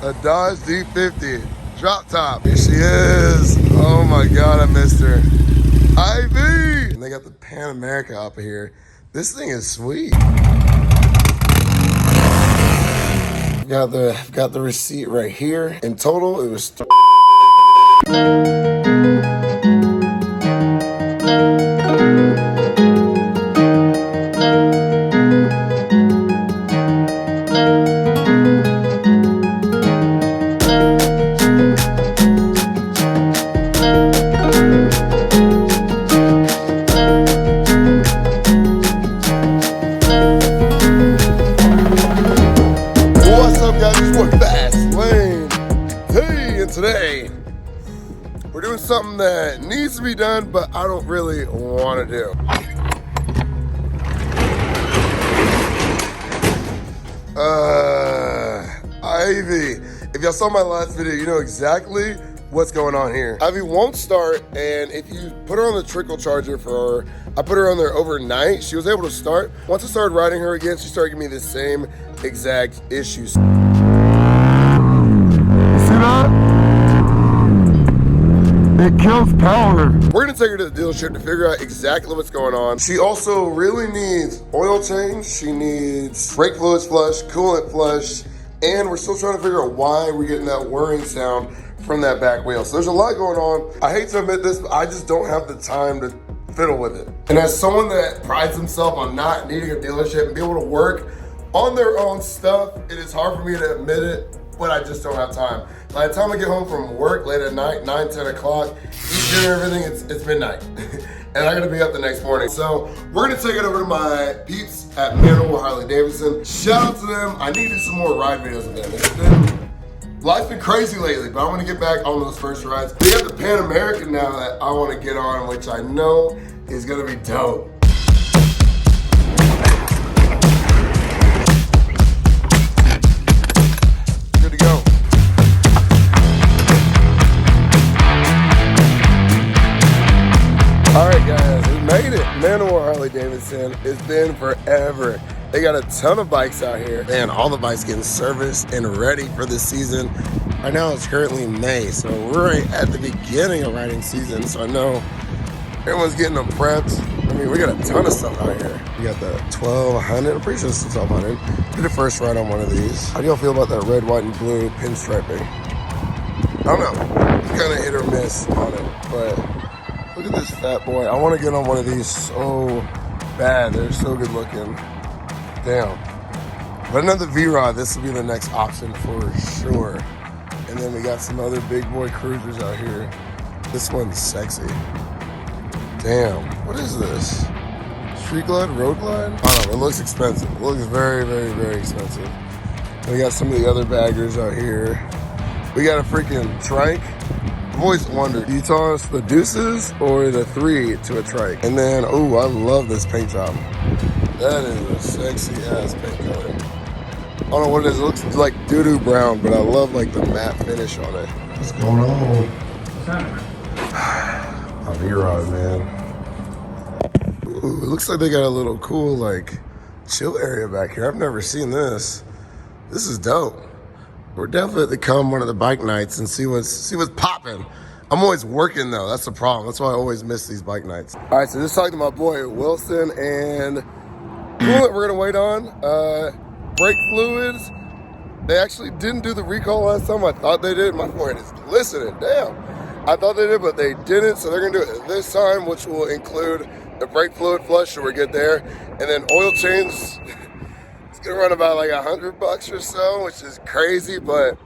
A Dodge D50, drop top. Here she is. Oh my God, I missed her. Ivy! And they got the Pan America up here. This thing is sweet. Got the receipt right here. In total, it was today, we're doing something that needs to be done, but I don't really want to do. Ivy, if y'all saw my last video, you know exactly what's going on here. Ivy won't start, and if you put her on the trickle charger for her, I put her on there overnight, she was able to start. Once I started riding her again, she started giving me the same exact issues. See that? It kills power. We're gonna take her to the dealership to figure out exactly what's going on. She also really needs oil change. She needs brake fluids flush, coolant flush, and we're still trying to figure out why we're getting that whirring sound from that back wheel. So there's a lot going on. I hate to admit this, but I just don't have the time to fiddle with it. And as someone that prides himself on not needing a dealership and be able to work on their own stuff, it is hard for me to admit it, but I just don't have time. By the time I get home from work late at night, 9, 10 o'clock, eat dinner, everything, it's midnight. And I gotta be up the next morning. So we're gonna take it over to my peeps at Harley Davidson. Shout out to them. I needed some more ride videos of them. Life's been crazy lately, but I wanna get back on those first rides. We have the Pan America now that I wanna get on, which I know is gonna be dope. Alright guys, we made it. Harley Davidson. It's been forever. They got a ton of bikes out here. Man, all the bikes getting serviced and ready for this season. Right now it's currently May, so we're right at the beginning of riding season. So I know everyone's getting them prepped. I mean, we got a ton of stuff out here. We got the 1200, I'm pretty sure it's the 1200. Did the first ride on one of these. How do y'all feel about that red, white, and blue pinstriping? I don't know, kind of hit or miss on it, but look at this fat boy. I want to get on one of these so bad. They're so good looking. Damn. But another Vrod, this will be the next option for sure. And then we got some other big boy cruisers out here. This one's sexy. Damn. What is this? Street Glide? Road Glide? I don't know. It looks expensive. It looks very, very, very expensive. We got some of the other baggers out here. We got a freaking trike. I've always wondered, do you toss the deuces or the 3 to a trike? And then, oh, I love this paint job. That is a sexy ass paint color. I don't know what it is. It looks like doo-doo brown, but I love like the matte finish on it. What's going on? What's happening? A Vrod, man. Ooh, it looks like they got a little cool like chill area back here. I've never seen this. This is dope. We're definitely come one of the bike nights and see what's popping. I'm always working though, that's the problem. That's why I always miss these bike nights. All right, so just talking to my boy Wilson, and coolant we're gonna wait on. Brake fluids, they actually didn't do the recall last time. I thought they did. My forehead is glistening, damn. I thought they did, but they didn't, so they're gonna do it this time, which will include the brake fluid flush, so we're good there. And then oil change. It's gonna run about like $100 or so, which is crazy, but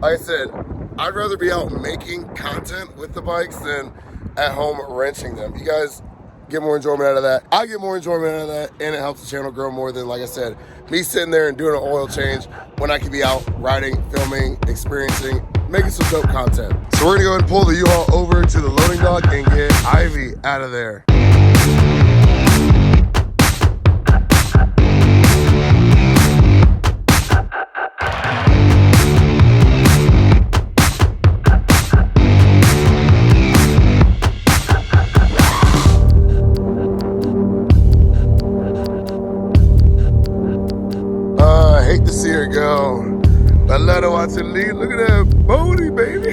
like I said, I'd rather be out making content with the bikes than at home wrenching them. You guys get more enjoyment out of that. I get more enjoyment out of that, and it helps the channel grow more than, like I said, me sitting there and doing an oil change when I could be out riding, filming, experiencing, making some dope content. So we're gonna go ahead and pull the U-Haul over to the loading dock and get Ivy out of there. I hate to see her go. I love to watch her leave. Look at that booty, baby.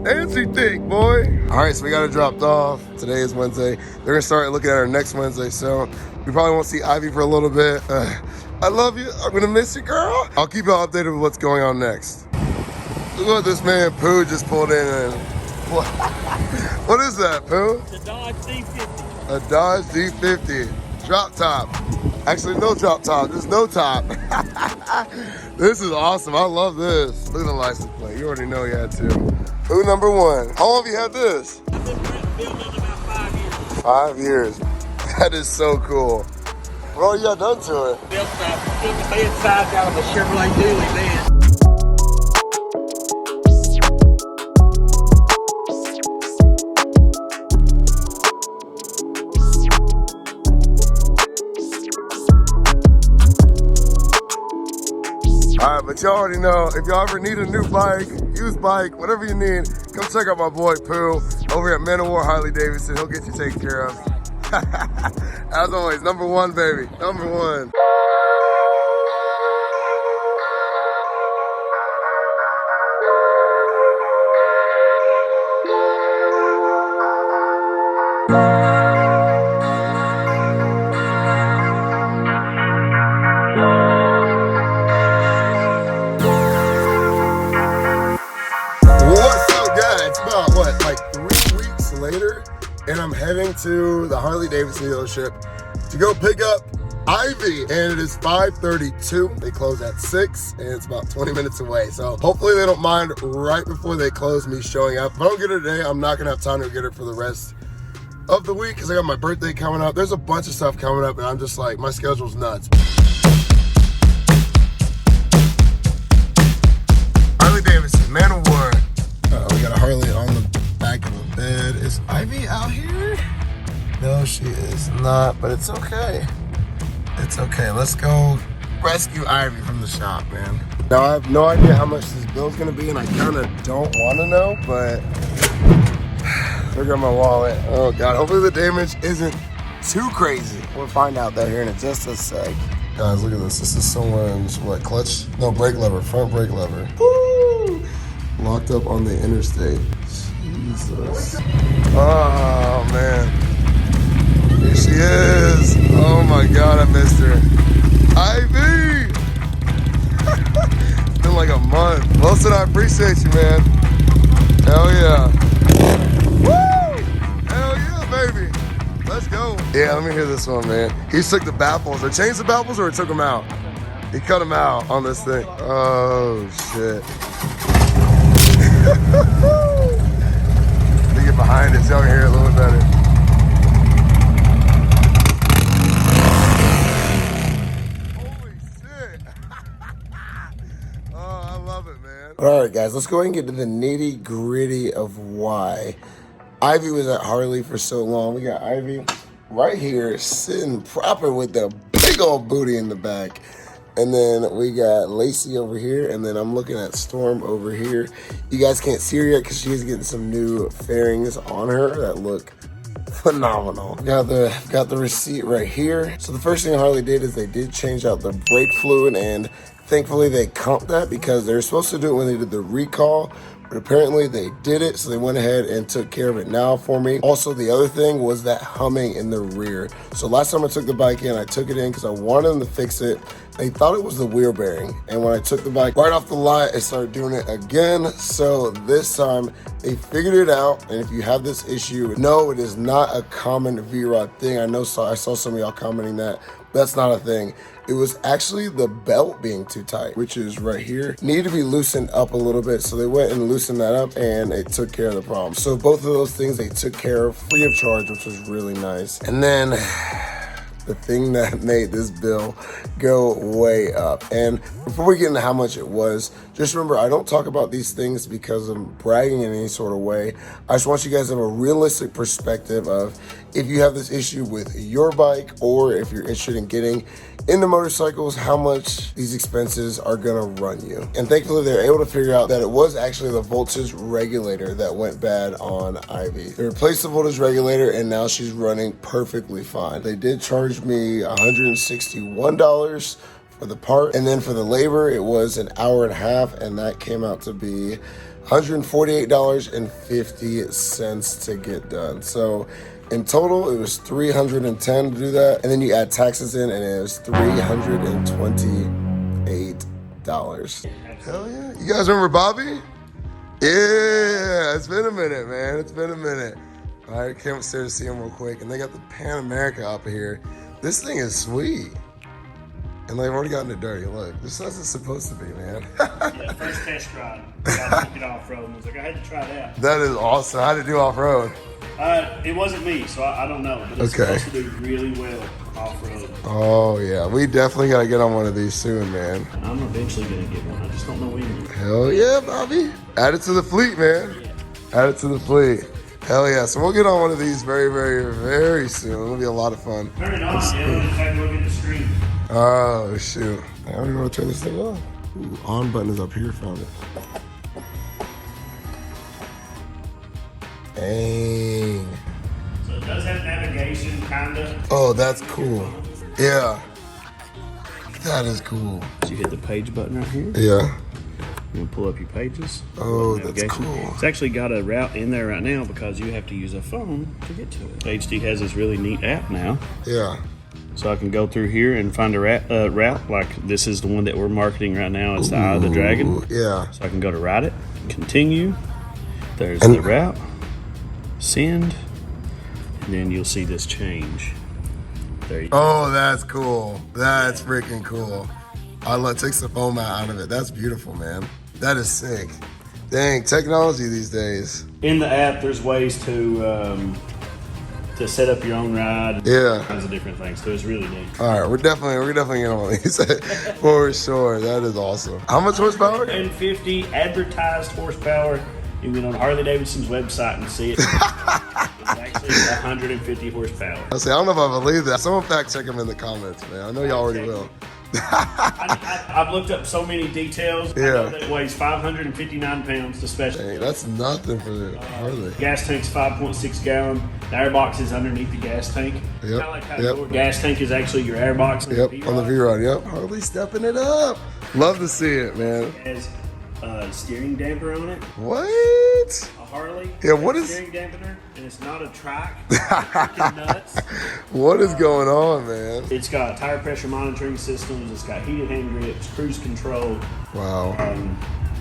And she thick, boy. All right, so we got it dropped off. Today is Wednesday. They're gonna start looking at her next Wednesday, so we probably won't see Ivy for a little bit. I love you. I'm gonna miss you, girl. I'll keep y'all updated with what's going on next. Look what this man Pooh just pulled in. And what is that, Pooh? The Dodge D50. A Dodge D50. Drop top. Actually, no drop top. There's no top. This is awesome. I love this. Look at the license plate. You already know you had to. Who number one? How long have you had this? I've been building it about 5 years. 5 years. That is so cool. What all you got done to it? Built the bed sides out of a Chevrolet dually bed. Alright, but y'all already know, if y'all ever need a new bike, used bike, whatever you need, come check out my boy Pooh over at Man of War Harley Davidson. He'll get you taken care of. As always, number one, baby. Number one. Later, and I'm heading to the Harley Davidson dealership to go pick up Ivy, and it is 5:32. They close at 6, and it's about 20 minutes away, so hopefully they don't mind right before they close me showing up. If I don't get her today, I'm not gonna have time to get her for the rest of the week because I got my birthday coming up. There's a bunch of stuff coming up, and I'm just like, my schedule's nuts. Harley Davidson, Man of War. We got a Harley on the back of the bed. Is Ivy out here? No, she is not, but it's okay. It's okay. Let's go rescue Ivy from the shop, man. Now, I have no idea how much this bill's gonna be, and I kind of don't want to know, but look at my wallet. Oh, God. Hopefully the damage isn't too crazy. We'll find out that here in just a sec. Guys, look at this. This is someone's, what, clutch? No, brake lever, front brake lever. Woo! Locked up on the interstate. Jesus. Oh, man. Here she is. Oh, my God, I missed her. Ivy! It's been like a month. Wilson, I appreciate you, man. Hell yeah. Woo! Hell yeah, baby. Let's go. Yeah, let me hear this one, man. He took the baffles. Or changed the baffles or took them out? He cut them out on this thing. Oh, shit. Let me get behind it so I can hear it a little better. Holy shit. Oh, I love it, man. All right, guys, let's go ahead and get to the nitty gritty of why Ivy was at Harley for so long. We got Ivy right here sitting proper with the big old booty in the back. And then we got Lacey over here, and then I'm looking at Storm over here. You guys can't see her yet because she's getting some new fairings on her that look phenomenal. Got the receipt right here. So the first thing Harley did is they did change out the brake fluid, and thankfully they comped that because they were supposed to do it when they did the recall. But apparently they did it, so they went ahead and took care of it now for me. Also, the other thing was that humming in the rear. So last time I took the bike in, I took it in because I wanted them to fix it. They thought it was the wheel bearing. And when I took the bike right off the lot, it started doing it again. So this time they figured it out. And if you have this issue, no, it is not a common Vrod thing. I saw some of y'all commenting that. That's not a thing. It was actually the belt being too tight, which is right here. Needed to be loosened up a little bit. So they went and loosened that up and it took care of the problem. So both of those things they took care of free of charge, which was really nice. And then the thing that made this bill go way up. And before we get into how much it was, just remember, I don't talk about these things because I'm bragging in any sort of way. I just want you guys to have a realistic perspective of if you have this issue with your bike or if you're interested in getting into motorcycles, how much these expenses are gonna run you. And thankfully they're able to figure out that it was actually the voltage regulator that went bad on Ivy. They replaced the voltage regulator and now she's running perfectly fine. They did charge me $161 for the part. And then for the labor, it was an hour and a half, and that came out to be $148.50 to get done. So in total, it was $310 to do that. And then you add taxes in, and it was $328. Hell yeah. You guys remember Bobby? Yeah, it's been a minute, man. It's been a minute. All right, came upstairs to see him real quick, and they got the Pan America up here. This thing is sweet. And they've already gotten it dirty. Look, this is how it's supposed to be, man. Yeah, first test ride. I took it off-road and was like, I had to try that. That is awesome. How to do off-road? It wasn't me, so I don't know. But it's supposed to do really well off-road. Oh, yeah. We definitely got to get on one of these soon, man. I'm eventually going to get one. I just don't know when. Hell yeah, Bobby. Add it to the fleet, man. Yeah. Add it to the fleet. Hell yeah. So we'll get on one of these very, very, very soon. It'll be a lot of fun. Turn it on, yeah. Just have to look at the screen. Oh, shoot. I don't even want to turn this thing on. Ooh, on button is up here. Found it. Dang. So it does have navigation, kind of. Oh, that's cool. Yeah. That is cool. So you hit the page button right here. Yeah. You can pull up your pages. Oh, that's cool. It's actually got a route in there right now because you have to use a phone to get to it. HD has this really neat app now. Yeah. So I can go through here and find a route. Like this is the one that we're marketing right now. It's the Eye of the Dragon. Yeah. So I can go to write it, continue. There's the route, send, and then you'll see this change. There you go. Oh, that's cool. That's freaking cool. It takes the foam out of it. That's beautiful, man. That is sick. Dang, technology these days. In the app, there's ways to set up your own ride. Yeah. Kinds of different things. So it's really neat. All right, we're definitely getting on one of these for sure. That is awesome. How much horsepower? 150 advertised horsepower. You can get on Harley Davidson's website and see it. It's actually 150 horsepower. I say, I don't know if I believe that. Someone fact check them in the comments, man. I know y'all already will. I've looked up so many details. Yeah. I know that it weighs 559 pounds to special. Dang, that's nothing for the Harley. Gas tank's 5.6 gallon. The airbox is underneath the gas tank. Yep. Kind of like how your gas tank is actually your airbox. Yep, on the V-Rod. Yep, Harley stepping it up. Love to see it, man. It has a steering damper on it. What? A Harley. Yeah, what is steering dampener? And it's not a trike. It's nuts. What is going on, man? It's got tire pressure monitoring systems. It's got heated hand grips, cruise control. Wow.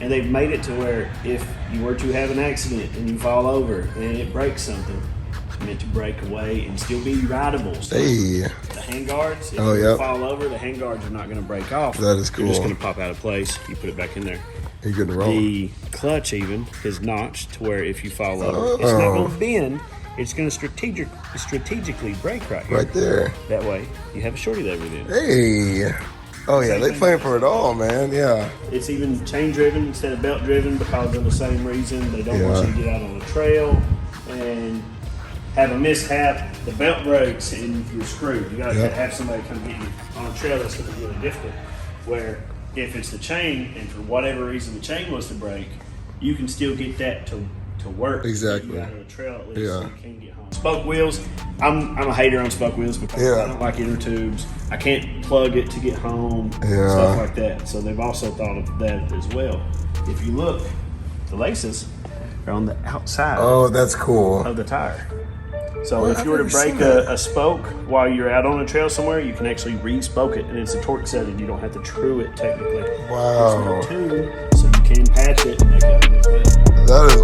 And they've made it to where if you were to have an accident and you fall over and it breaks something, it's meant to break away and still be rideable. So Hey. the hand guards, if Oh, you yep. fall over, the hand guards are not going to break off. That is cool. They're just going to pop out of place. You put it back in there. You're good to roll. The clutch even is notched to where if you fall over, it's not going to bend. It's going to strategically break right here. Right there. That way, you have a shorty lever then. Hey. Oh, yeah, they playing for it all, man. Yeah. It's even chain driven instead of belt driven because of the same reason. They don't want you to get out on a trail and have a mishap. The belt breaks and you're screwed. You got to have somebody come get you on a trail. That's going to be really difficult. Where if it's the chain and for whatever reason the chain was to break, you can still get that to work. Exactly. You out on a trail at least so you can get home. Spoke wheels. I'm a hater on spoke wheels because I don't like inner tubes. I can't plug it to get home. Yeah. Stuff like that. So they've also thought of that as well. If you look, the laces are on the outside Oh, that's cool. of the tire. So if you were to break a spoke while you're out on a trail somewhere, you can actually re-spoke it, and it's a torque setting. You don't have to true it technically. Wow. It's not tuned, so you can patch it and make it as well. That is